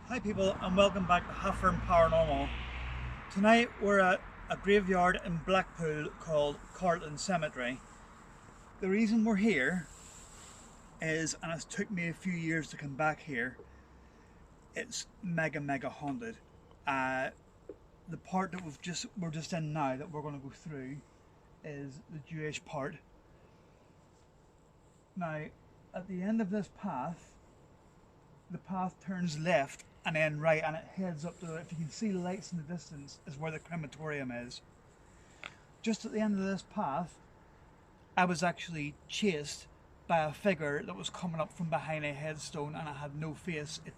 Hi people, and welcome back to Half-Firm Paranormal. Tonight we're at a graveyard in Blackpool called Carlton Cemetery. The reason we're here is, and it's took me a few years to come back here, it's mega haunted. The part that we're just in now that we're going to go through is the Jewish part. Now at the end of this path, the path turns left and then right, and it heads up to, if you can see lights in the distance, is where the crematorium is. Just at the end of this path, I was actually chased by a figure that was coming up from behind a headstone, and it had no face. It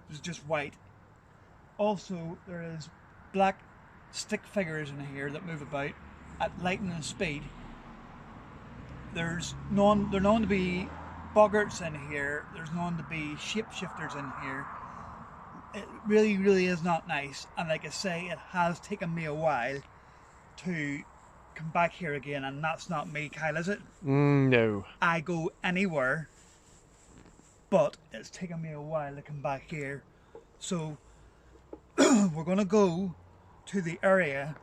was just white. Also, there is black stick figures in here that move about at lightning speed. They're known to be boggarts in here. There's known to be shapeshifters in here. It really is not nice, and like I say, it has taken me a while to come back here again, and that's not me, Kyle, is it? No. I go anywhere, but it's taken me a while to come back here. So we're going to go to the area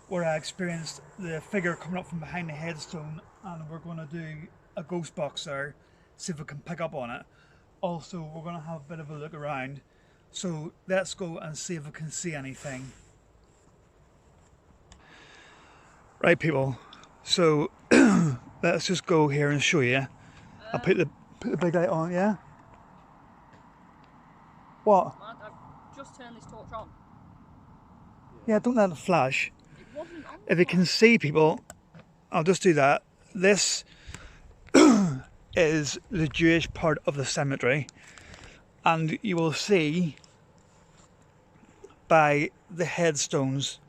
where I experienced the figure coming up from behind the headstone, and we're going to do a ghost box there, see if we can pick up on it. Also, we're going to have a bit of a look around. So let's go and see if we can see anything. Right people, so let's just go here and show you. I'll put the big light on, yeah? What? I've just turned this torch on. Yeah, don't let it flash. It wasn't on. If you can see people, I'll just do that. This is the Jewish part of the cemetery, and you will see by the headstones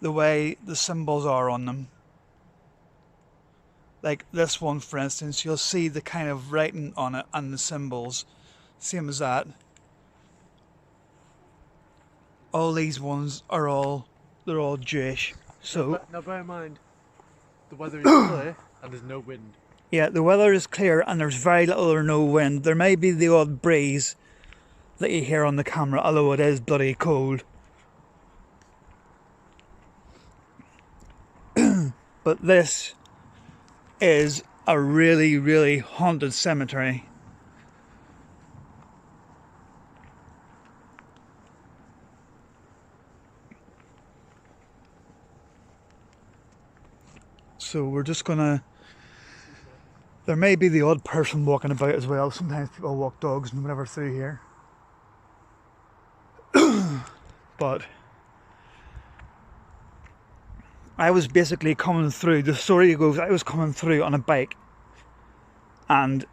the way the symbols are on them. Like this one, for instance, you'll see the kind of writing on it and the symbols, same as that. All these ones are they're all Jewish. So now bear in mind, the weather is clear and there's no wind. yeah, the weather is clear and there's very little or no wind. There may be the odd breeze that you hear on the camera, although it is bloody cold. But this is a really haunted cemetery. So we're just gonna, there may be the odd person walking about as well. Sometimes people walk dogs and whatever through here. But I was basically coming through, the story goes, I was coming through on a bike, and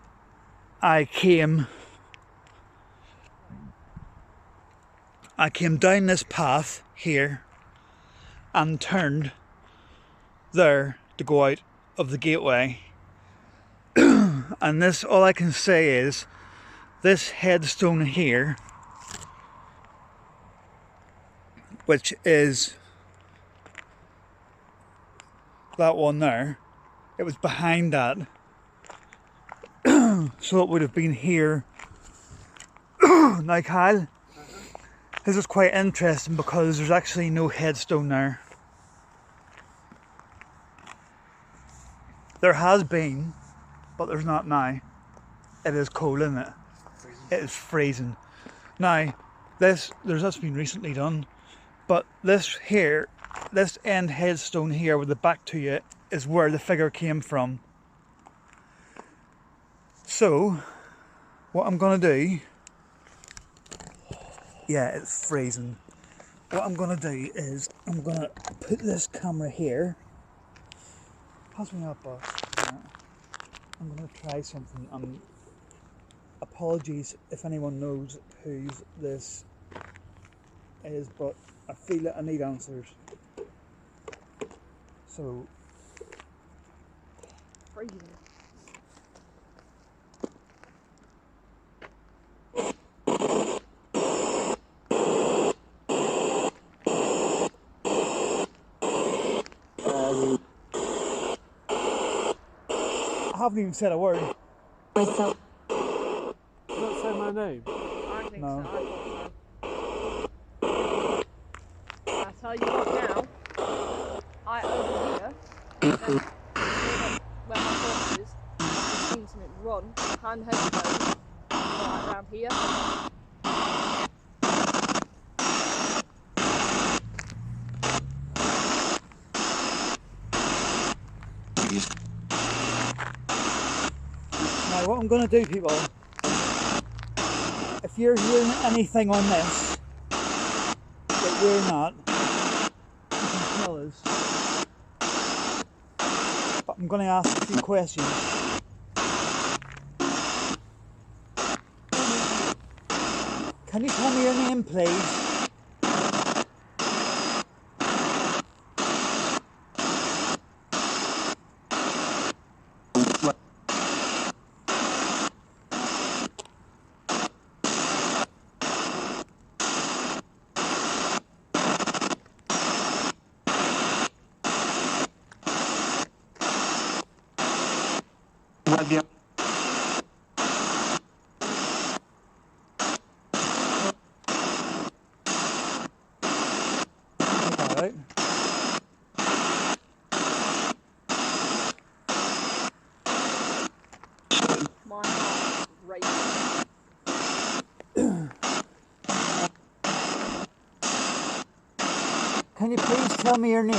I came down this path here and turned there to go out of the gateway. And this, all I can say is, this headstone here, which is that one there, it was behind that. So it would have been here. Now Kyle, this is quite interesting because there's actually no headstone there. There has been, but there's not now. It is cold, isn't it? It is freezing. Now, that's been recently done, but this here, this end headstone here with the back to you, is where the figure came from. So, what I'm gonna do, yeah, it's freezing. What I'm gonna do is, I'm gonna put this camera here. Pass me up, boss. I'm gonna try something. Apologies if anyone knows whose this is, but I feel that I need answers. So, Freezing. haven't even said a word. Did that say my name? I think No. so. I thought so. I tell you what now. I over here, where my horse is, I've seen something run behind the hedgerows, right around here. Now what I'm going to do, people, if you're hearing anything on this that we're not, you can tell us. But I'm going to ask a few questions. Can you tell me your name, please? Alright. My heart is racing. Can you please tell me your name?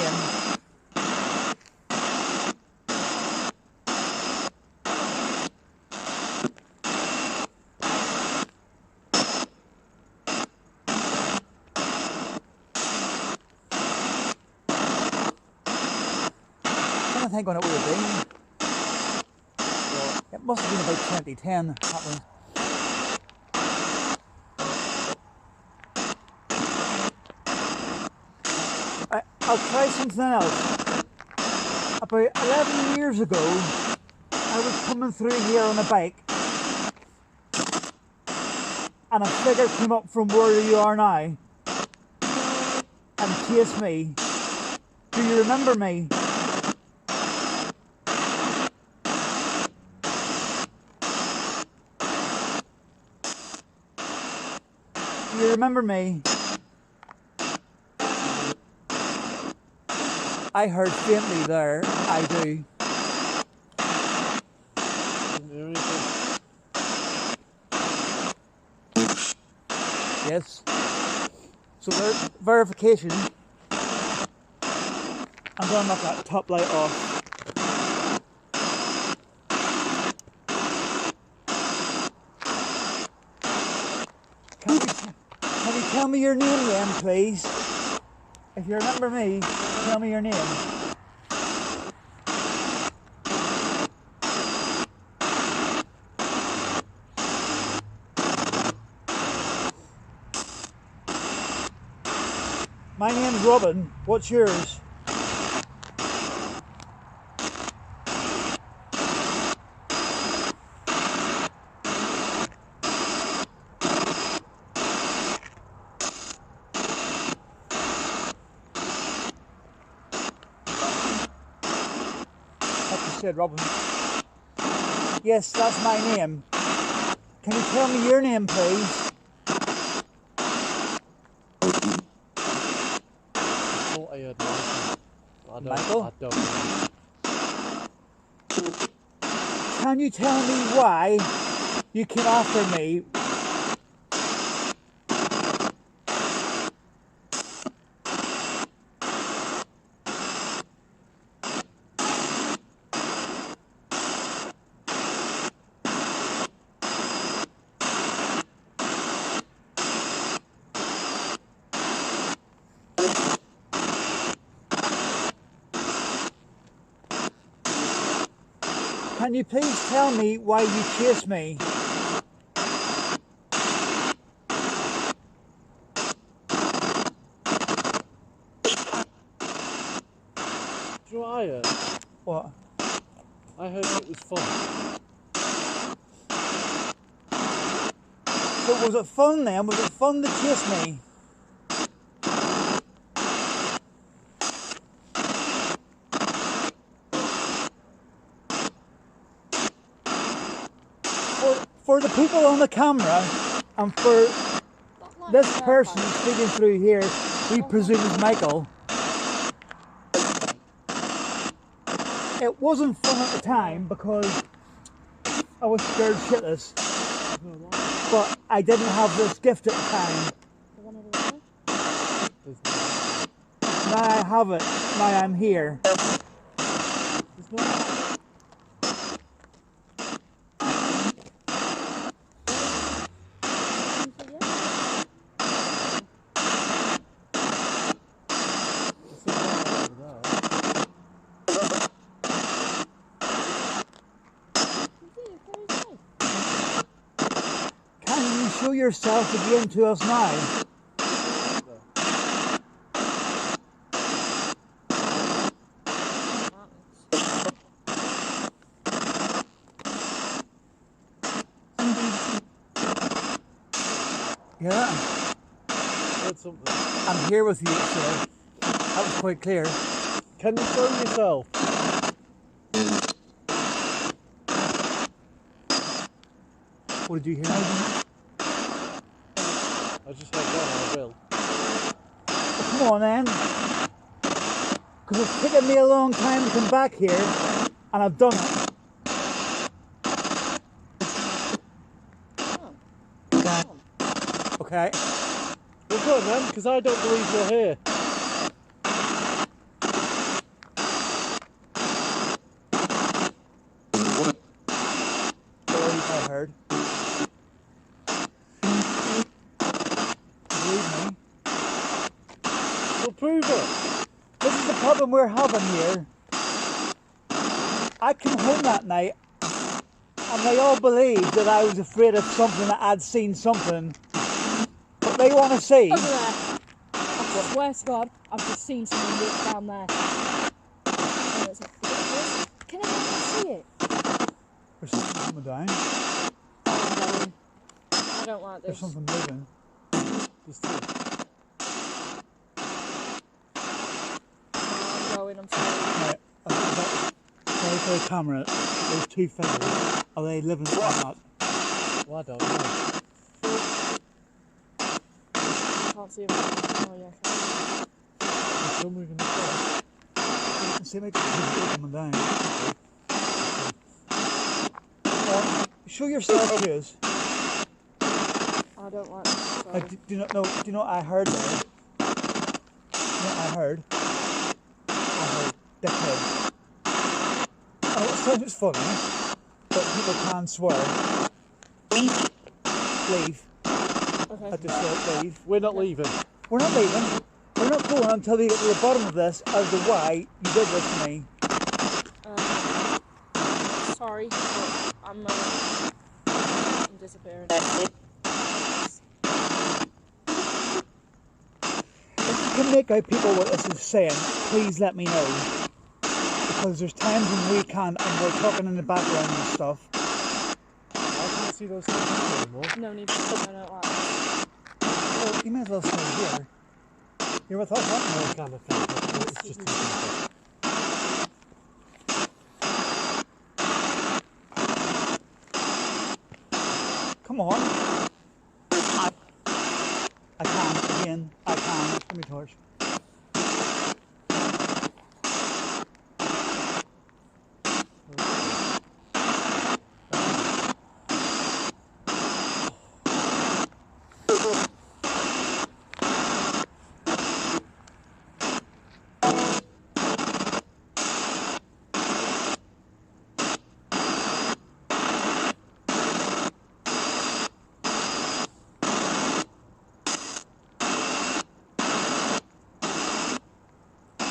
I think when it would have been. It must have been about 2010. That was. I'll try something else. About 11 years ago, I was coming through here on a bike, and a figure came up from where you are now and chased me. Do you remember me? Do you remember me? I heard faintly there. I do. Didn't hear anything. Yes. So verification. I'm going to knock that top light off. Can you tell me your name then, please? If you remember me, tell me your name. My name's Robin. What's yours? Said Robin. Yes, that's my name. Can you tell me your name, please? I thought I heard Michael. Michael? I don't know. Can you tell me why you came after me? Can you please tell me why you chased me? Do you know what I heard? What? I heard it was fun. So was it fun then? Was it fun to chase me? For the people on the camera and for this person speaking through here, we presume is Michael. It wasn't fun at the time because I was scared shitless, but I didn't have this gift at the time. Now I have it, now I'm here. Can you show yourself again to us now? Yeah, I'm here with you, sir. That was quite clear. Can you show yourself? What did you hear? I just heard that, I will. Come on then. Because it's taken me a long time to come back here, and I've done it. Okay. Well, go on then, because I don't believe you're here. I heard. Believe me. Well, prove it. This is the problem we're having here. I came home that night, and they all believed that I was afraid of something, that I'd seen something. But they want to see. Over there. I swear to God, I've just seen someone walk down there. And it's like, can anyone see it? There's something coming down. I don't like There's this. something moving. There's two. I'm going, I'm sorry. Right. Sorry for the camera. There's two figures. Are they living or not? Well, I don't know. I can't see him. Oh, yeah. There's some moving as well. You can see me coming down. Show yourself to us. I don't like this. Sorry. Do you not know? Do you know what I heard there? Do you know what I heard? I heard dickheads. Oh, it sounds funny, but people can swear. Leave. Okay. I just said leave. We're not leaving. We're not leaving. We're not going until we get to the bottom of this as to why you did this to me. Sorry, but I'm disappearing. If you can make out people what this is saying, please let me know. Because there's times when we can't and we're talking in the background and stuff. I can't see those things anymore. No need to I don't like this. Well, you may as well stay here. You're with us, aren't No, I can't. It's just too simple. Come on. I can, again. I can. Give me a torch.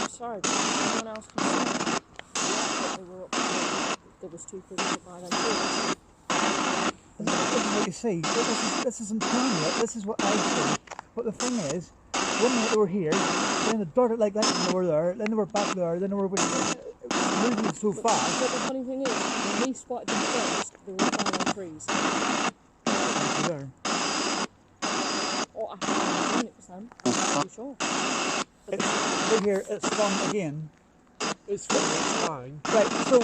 Sorry, but someone else can see. They were up there. There was two figures up by them too. This is what you see. This is internal. This is what I see. But the thing is, one minute they were here, then they darted like that, and they were there, then they were back there, then they were it was moving so fast. But the funny thing is, when we spotted them first, they were up by them trees. There. Or I haven't seen it for them. I'm not too sure. It's right here. It's spun again. It's fine. Right. So,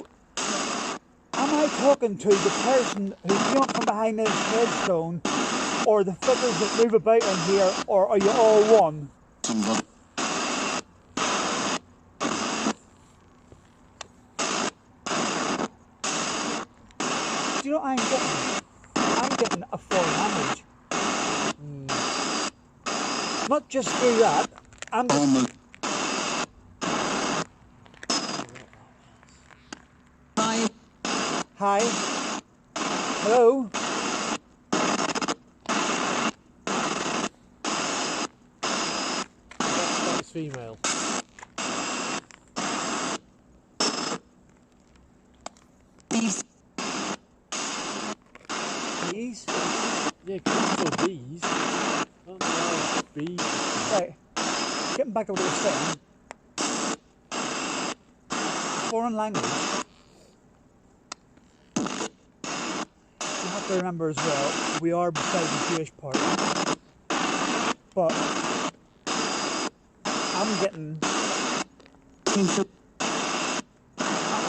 am I talking to the person who came up from behind this headstone, or the figures that move about in here, or are you all one? Do you know what I'm getting? I'm getting a foreign language. Not just through that, I'm getting... Hi. Hello. That's female. Bees. Yeah, also bees. Not nice bees. Right. Getting back to what I was saying. Foreign language. You have to remember as well, we are beside the Jewish part. But I'm getting... I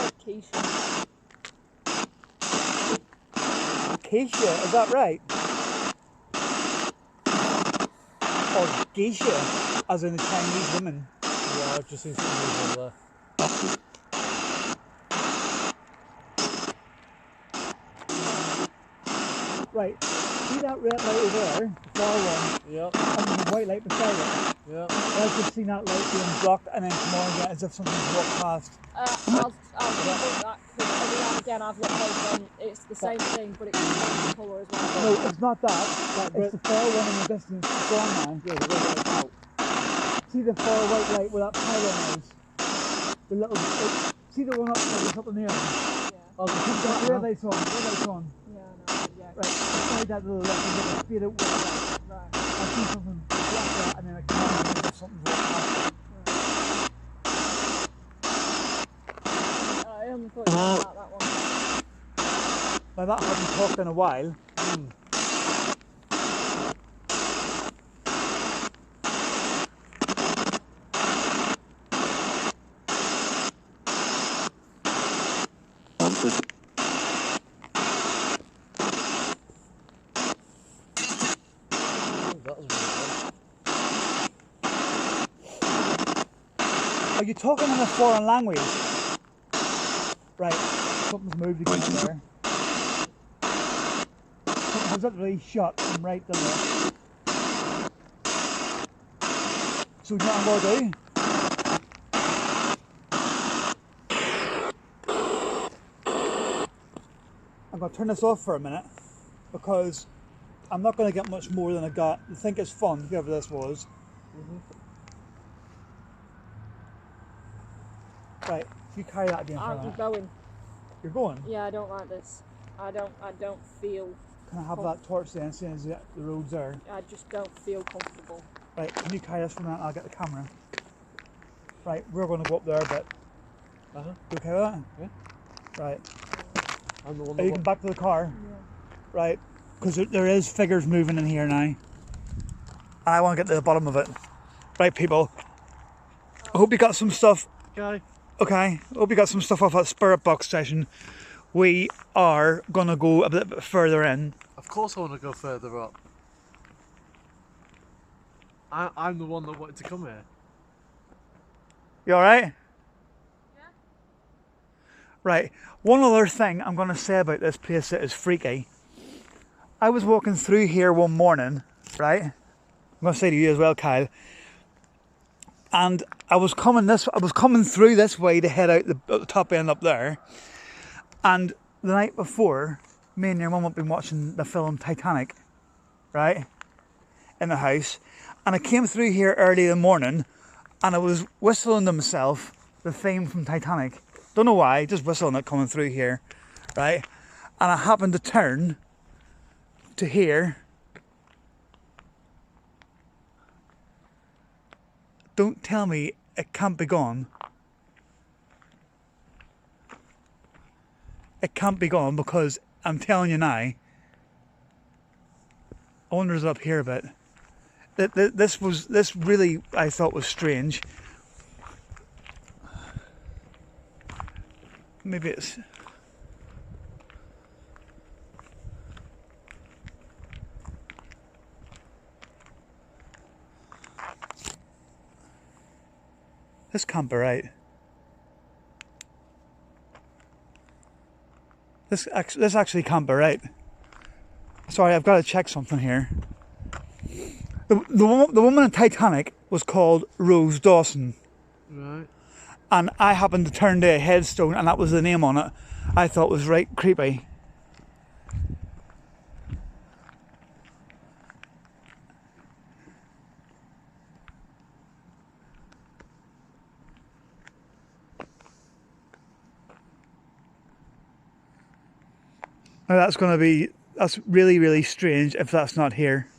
like Keisha. Keisha, is that right? Or geisha, as in the Chinese woman. Yeah, I've just seen something over there. Right, see that red light over there, the far one, Yep, and the white light beside it? yep. I could see that light being blocked and then come on again as if something's walked past. I'll reboot that because every now and again I've looked over and it's the same thing, but it's the same colour as well. No, it's not that. It's the far one in the distance. It's gone now. Yeah, the red light's out. See the far white light where that pylon is? The little... see the one up there, up in the air? Yeah. Oh, the pink The light, red light's on, red light's on. Yeah, no, yeah. Right, beside that little light, there's a speed out with that. Right. I see something like that and then I come on and there's something's walked past. I only thought you knew about that one. Now that hasn't talked in a while. that was weird. Are you talking in a foreign language? Right, something's moved again there. Something's literally shut from right to left. So you know what I'm going to do? I'm going to turn this off for a minute because I'm not going to get much more than I got. I think it's fun, whoever this was. Right, you carry that again for a I'm minute. going. You're going? Yeah, I don't like this. I don't feel. Can I have that torch then, seeing as the road's there? I just don't feel comfortable. Right, can you carry this for a minute? I'll get the camera. Right, we're going to go up there a bit. Uh-huh. You okay with that? Yeah. Right. I'm the one Are you that going back to the car? Yeah. Right, because there is figures moving in here now. I want to get to the bottom of it. Right, people. I hope you got some stuff. Okay. Okay, I hope you got some stuff off that Spirit Box session. We are going to go a bit further in. Of course I want to go further up. I'm the one that wanted to come here. You alright? Yeah. Right, one other thing I'm going to say about this place that is freaky. I was walking through here one morning, right? I'm going to say to you as well, Kyle. And I was coming through this way to head out the top end up there. And the night before, me and your mum have been watching the film Titanic, right? In the house. And I came through here early in the morning and I was whistling to myself the theme from Titanic. Don't know why, just whistling it coming through here, right? And I happened to turn to hear. Don't tell me it can't be gone. It can't be gone because I'm telling you now. I wonder is it up here a bit. This really I thought was strange. Maybe it's. This can't be right. This actually can't be right. Sorry, I've got to check something here. The woman in Titanic was called Rose Dawson. Right. And I happened to turn to a headstone and that was the name on it. I thought it was right creepy. Now that's really, really strange if that's not here.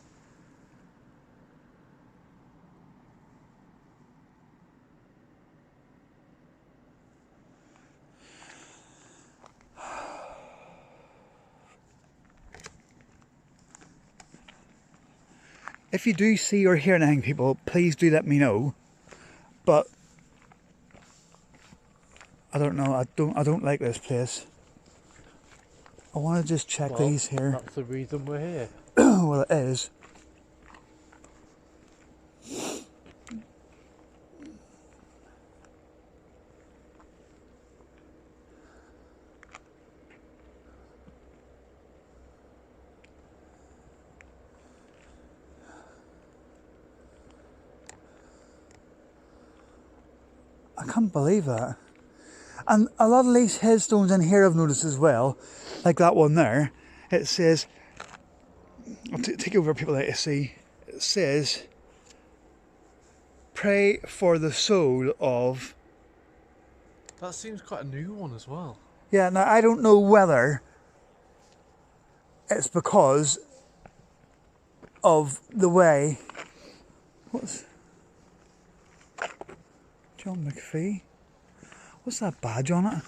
If you do see or hear anything, people, please do let me know. But I don't know. I don't like this place. I want to just check these here. That's the reason we're here. Well, it is. I can't believe that. And a lot of these headstones in here I've noticed as well, like that one there, it says, I'll take over people that you see, it says, pray for the soul of... That seems quite a new one as well. Yeah, now I don't know whether it's because of the way... What's... John McPhee? What's that badge on it?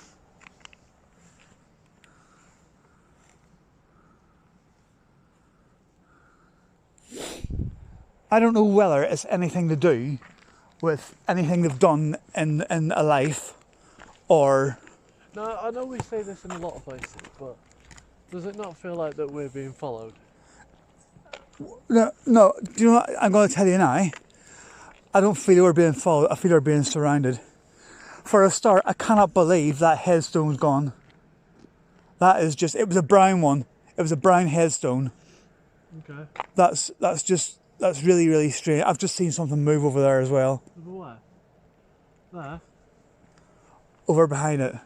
I don't know whether it's anything to do with anything they've done in a life, or... No, I know we say this in a lot of places, but does it not feel like that we're being followed? No, do you know what I'm going to tell you now? I don't feel we're being followed, I feel we're being surrounded. For a start, I cannot believe that headstone's gone. That is just, it was a brown one. It was a brown headstone. Okay. That's really, really strange. I've just seen something move over there as well. Over where? There? Over behind it.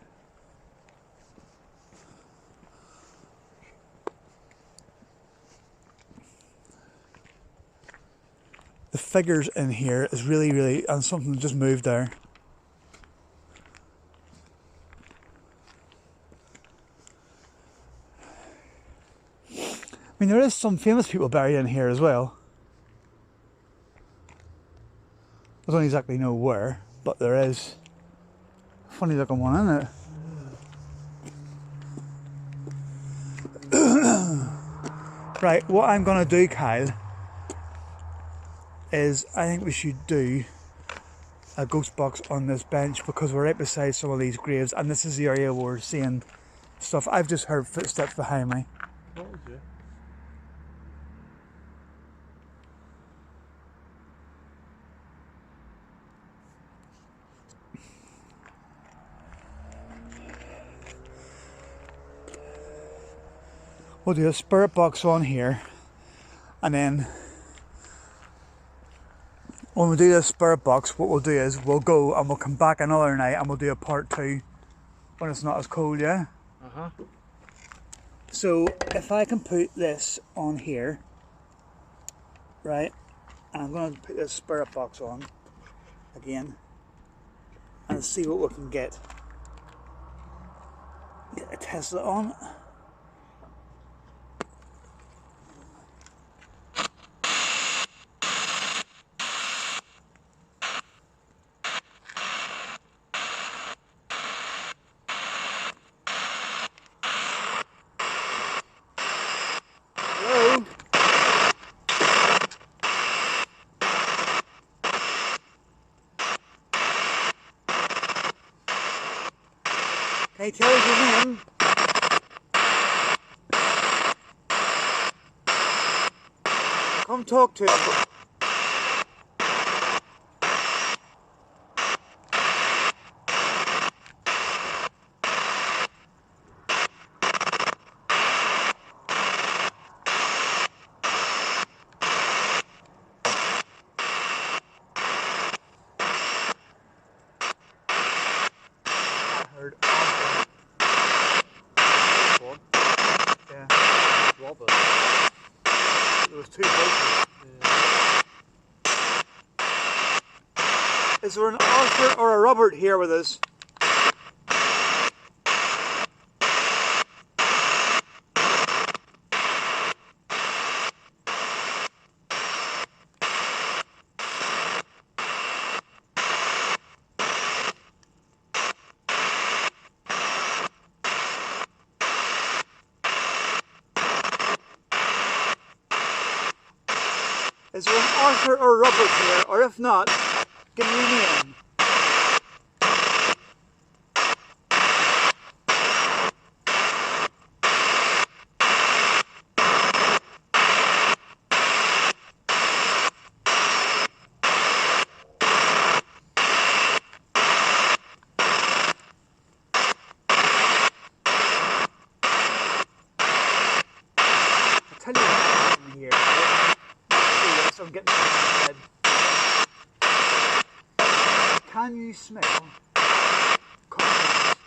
The figures in here is really, really, and something just moved there. I mean, there is some famous people buried in here as well. I don't exactly know where, but there is. Funny looking one, isn't it? Right, what I'm going to do, Kyle, is I think we should do a ghost box on this bench because we're right beside some of these graves and this is the area where we're seeing stuff. I've just heard footsteps behind me. What was it? We'll do a spirit box on here, and then when we do this spirit box, what we'll do is we'll go and we'll come back another night and we'll do a part 2 when it's not as cold, yeah? Uh-huh. So if I can put this on here, right, and I'm going to put this spirit box on again and see what we can get. Get a Tesla on. Can you tell us your name? Come talk to us. two places. Yeah. Is there an Arthur or a Robert here with us? Is there an Arthur or Robert here? Or if not, give me a name. I'll tell you what's in here. Yes, I'm getting it in my head. Can you smell coffee?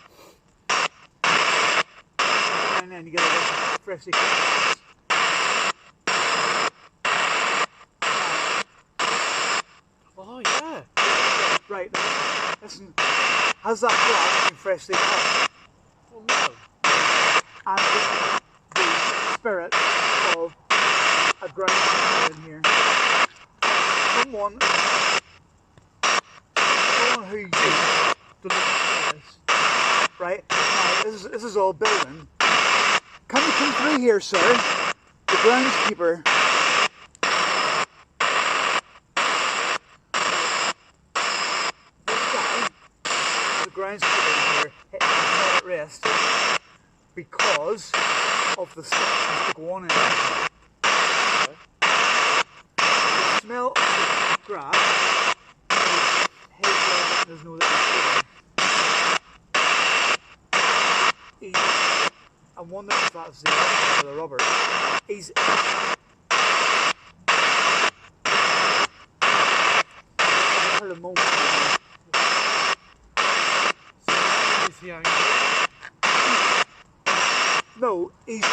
And then you get a little freshly cooked. Oh yeah. Right, listen, has that glass been freshly cut? Oh no. And the spirit of a ground in here. Someone who used to look at this, right? Now, this is all building. Can you come through here, sir? The groundskeeper. This guy, the groundskeeper here, is not at rest because of the stuff that's going on in there. The smell of the grass there's no little I'm wondering if that's the Arthur or the Robert. He's I've heard a moment. Is he angry? No, he's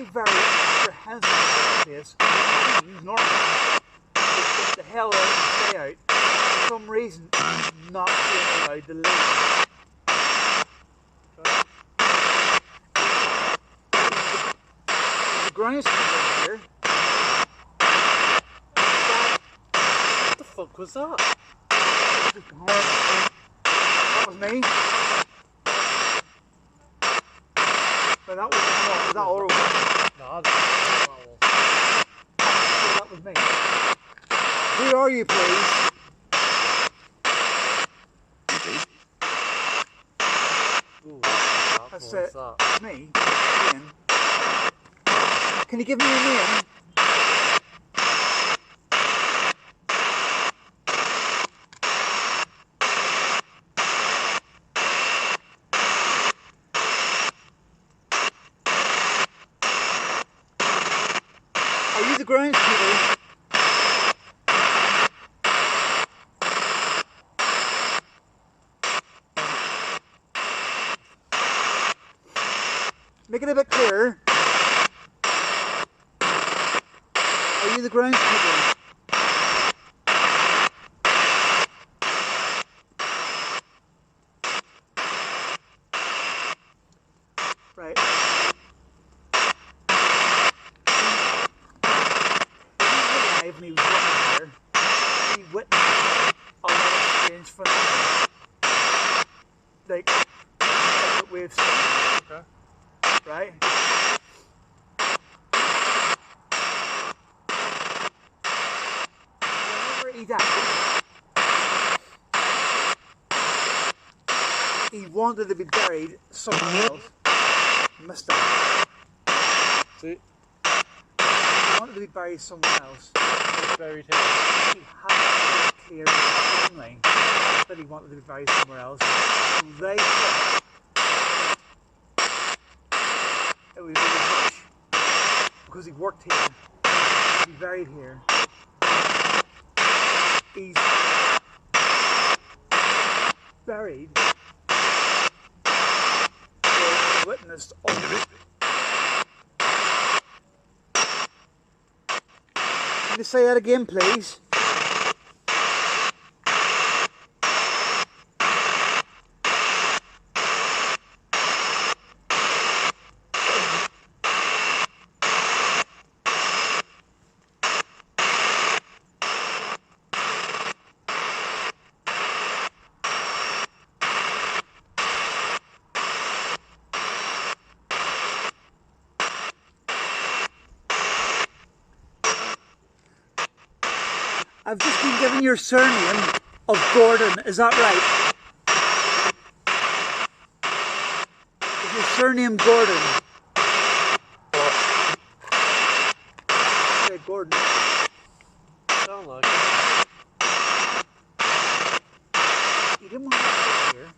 very apprehensive about this. He's normal. Get the hell out and stay out. For some reason, he's not being allowed to leave. The groundskeeper here. What the fuck was that? That was me. But that was that oral. No, that That was me. Who are you, please? Ooh, That's what it. was That's me. Ian. Can you give me your name? Are you the groundskeeper? Make it a bit clearer. Are you the groundskeeper? Right. When he was working here, he witnessed a lot of strange phenomena. Like that we've seen. Okay. Right? Whenever he died, he wanted to be buried somewhere else. Missed that. See, He wanted to be buried somewhere else. it's buried here. He had it clear plainly that he wanted to be buried somewhere else. So they thought it was really rich because he worked here. He'd be buried here. He's buried. Witnessed all Can you say that again, please? I've just been given your surname of Gordon, is that right? Is your surname Gordon? Okay, Gordon. Sound like it. You didn't want to sit here.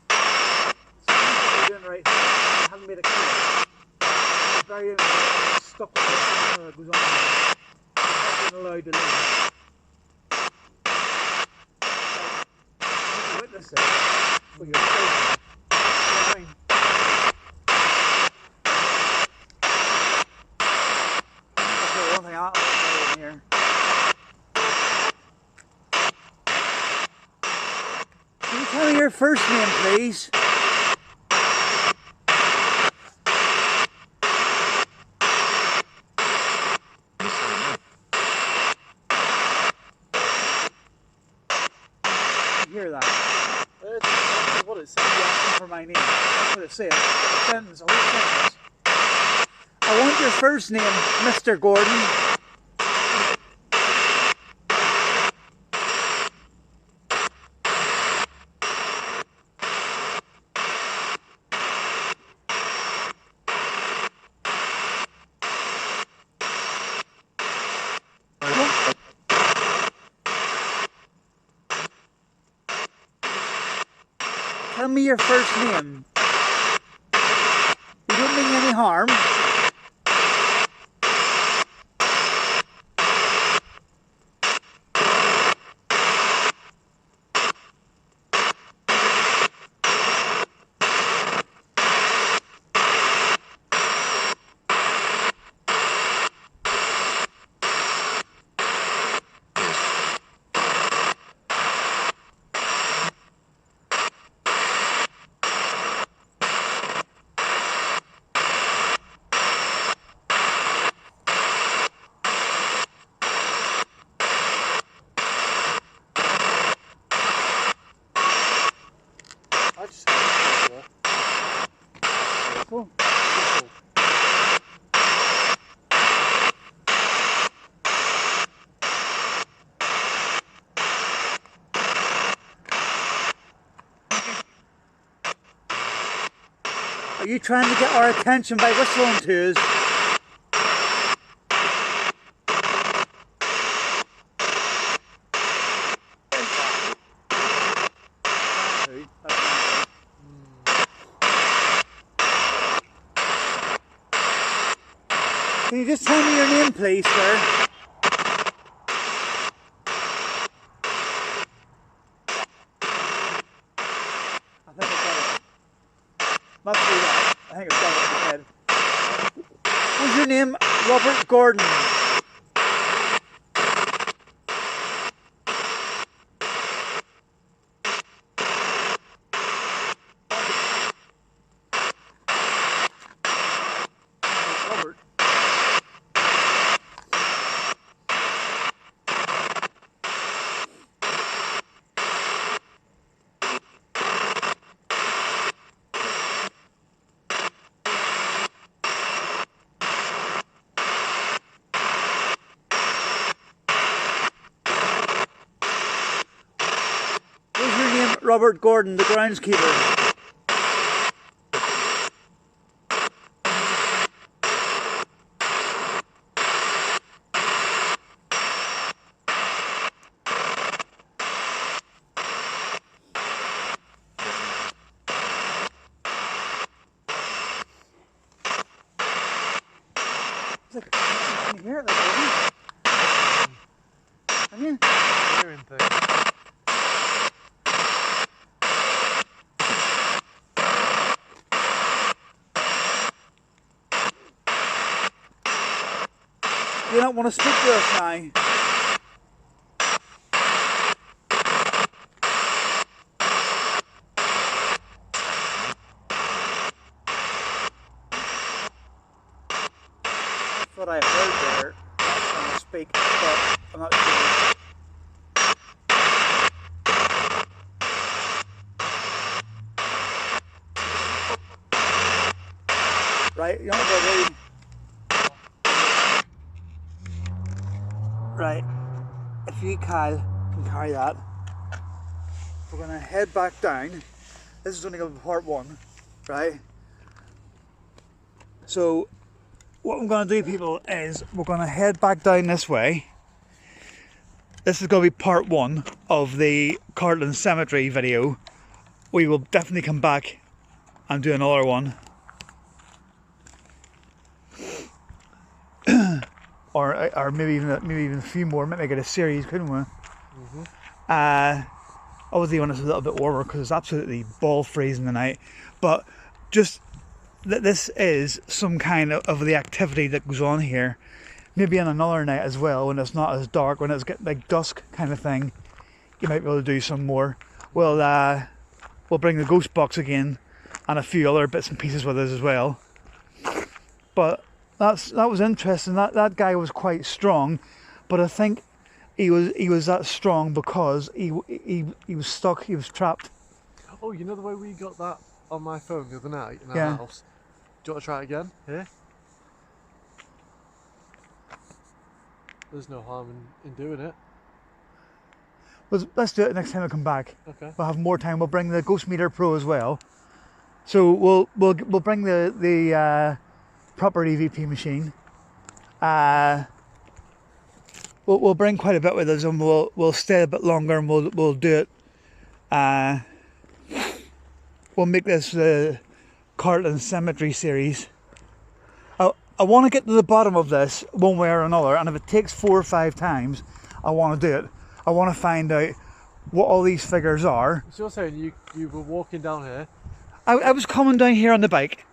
So what you're doing right here. I haven't made it clear. It's very stuck with it. It goes on. It's not allowed to leave. Witness it for your safety. You know what I mean? Okay, one thing I'll say in here. Can you tell me your first name, please? You hear that? That's what it says. You're asking for my name. That's what it says. A sentence, a whole sentence. I want your first name, Mr. Gordon. Tell me your first name. You don't mean any harm. I just had it. Cool. Are you trying to get our attention by whistling to us? Can you just tell me your name, please, sir? I think I've got it. Must be that. I think I've got it in my head. What's your name? Robert Gordon. Robert. What's your name? Robert Gordon, the groundskeeper. It's like, can you hear it? Like, can you? Hearing thing. You don't want to speak to us now. what I heard there. I'm not trying to speak, but I'm not sure. Right, you know right, if you, Kyle, can carry that, we're going to head back down. This is only going to be part one, right? So, what I'm going to do, people, is we're going to head back down this way. This is going to be part one of the Cartland Cemetery video. We will definitely come back and do another one. or maybe even a few more. Might make it a series, couldn't we? Obviously when it's a little bit warmer because it's absolutely ball freezing tonight. But just that this is some kind of the activity that goes on here. Maybe on another night as well, when it's not as dark, when it's getting like dusk kind of thing, you might be able to do some more. We'll bring the ghost box again and a few other bits and pieces with us as well. But that was interesting. That guy was quite strong, but I think he was that strong because he was stuck. He was trapped. Oh, you know the way we got that on my phone the other night in our Yeah. house? Do you want to try it again? Here? There's no harm in doing it. Well, let's do it next time I come back. Okay. We'll have more time. We'll bring the Ghost Meter Pro as well. So we'll bring the proper EVP machine. We'll bring quite a bit with us, and we'll stay a bit longer, and we'll do it. We'll make this the Cartland Cemetery series. I want to get to the bottom of this one way or another, and if it takes 4 or 5 times, I want to do it. I want to find out what all these figures are. So you're saying you were walking down here? I was coming down here on the bike,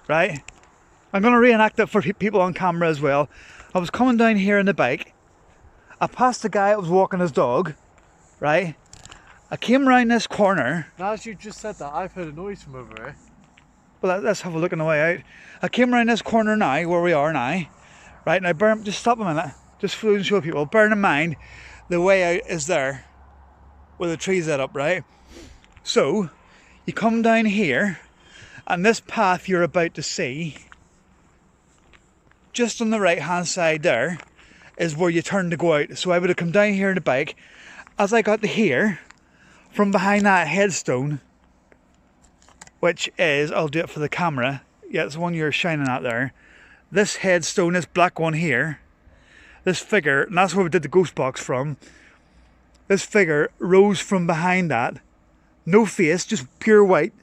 right? I'm going to reenact it for people on camera as well. I was coming down here on the bike. I passed the guy that was walking his dog, right? I came around this corner. Now as you just said that, I've heard a noise from over here. Well, let's have a look on the way out. I came around this corner now, where we are now, right? Now, just stop a minute, just to show people. Bear in mind, the way out is there, where the trees set up, right? So, you come down here, and this path you're about to see, just on the right-hand side there, is where you turn to go out. So I would have come down here on the bike. As I got to here, from behind that headstone, which is, I'll do it for the camera. Yeah, it's the one you're shining at there. This headstone, this black one here, this figure, and that's where we did the ghost box from. This figure rose from behind that, no face, just pure white,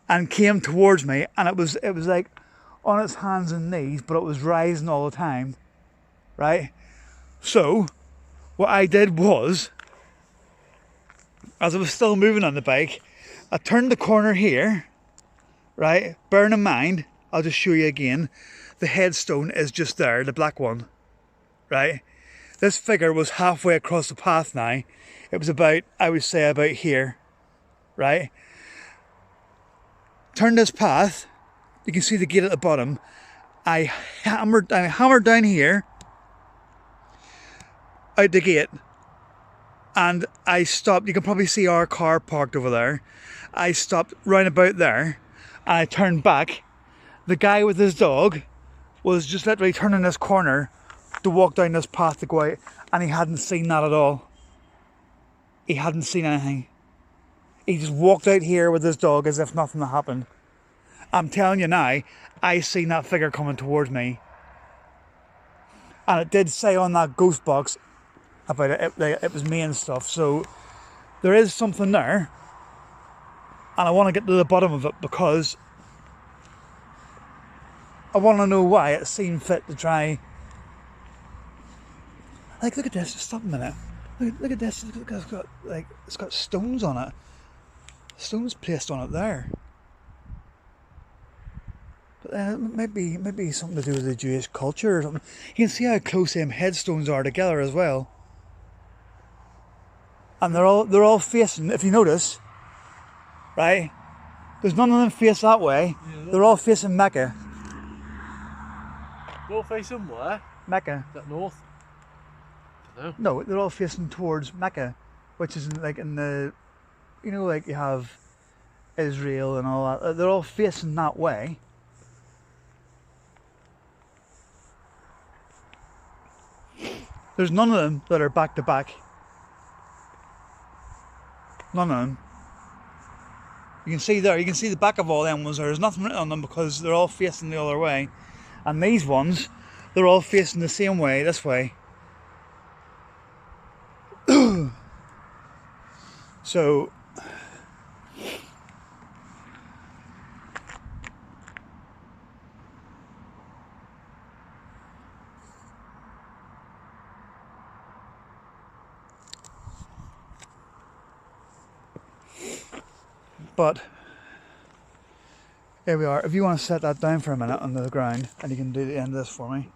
and came towards me, and it was like on its hands and knees, but it was rising all the time, right? So, what I did was, as I was still moving on the bike, I turned the corner here, right? Bearing in mind, I'll just show you again, the headstone is just there, the black one, right? This figure was halfway across the path now. It was about, I would say, about here, right? Turn this path, you can see the gate at the bottom. I hammered down here, out the gate, and I stopped. You can probably see our car parked over there. I stopped round about there, and I turned back. The guy with his dog was just literally turning this corner to walk down this path to go out, and he hadn't seen that at all. He hadn't seen anything. He just walked out here with his dog as if nothing had happened. I'm telling you now, I seen that figure coming towards me. And it did say on that ghost box about it was me and stuff, so there is something there. And I want to get to the bottom of it because I want to know why it seemed fit to try. Like, look at this, stop a minute. Look at this, it's got stones on it. Stones placed on it there. But it might be something to do with the Jewish culture or something. You can see how close them headstones are together as well. And they're all facing, if you notice, right? There's none of them face that way. They're all facing Mecca. All facing where? Mecca. Is that north? I don't No, know. they're all facing towards Mecca, which is like in the, you know, like you have Israel and all that. They're all facing that way. There's none of them that are back to back. None of them. You can see there, you can see the back of all them ones. There's nothing written on them because they're all facing the other way. And these ones, they're all facing the same way, this way. So, but here we are. If you want to set that down for a minute on the ground, and you can do the end of this for me.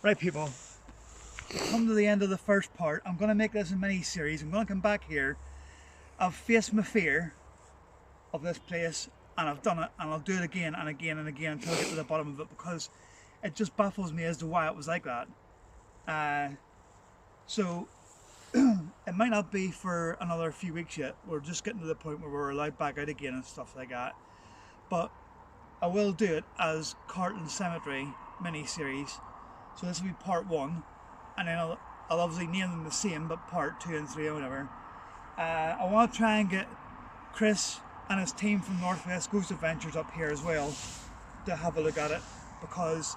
Right, people, come to the end of the first part. I'm going to make this a mini series. I'm going to come back here. I've faced my fear of this place, and I've done it, and I'll do it again and again and again until I get to the bottom of it, because it just baffles me as to why it was like that. So it might not be for another few weeks yet. We're just getting to the point where we're allowed back out again and stuff like that. But I will do it as Carlton Cemetery mini series. So this will be part 1, and then I'll obviously name them the same, but part 2 and 3 or whatever. I want to try and get Chris and his team from Northwest Ghost Adventures up here as well to have a look at it, because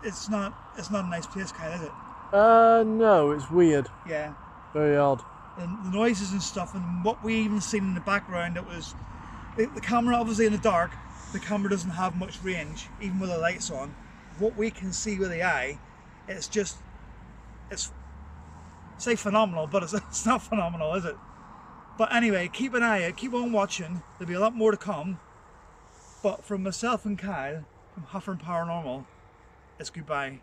it's not a nice place, Kyle, is it? No, it's weird. Yeah. Very odd. And the noises and stuff, and what we even seen in the background, it was the camera, obviously in the dark, the camera doesn't have much range, even with the lights on. What we can see with the eye, it's say phenomenal, but it's not phenomenal, is it? But anyway, keep an eye out, keep on watching. There'll be a lot more to come. But from myself and Kyle, from Huffern Paranormal, it's goodbye.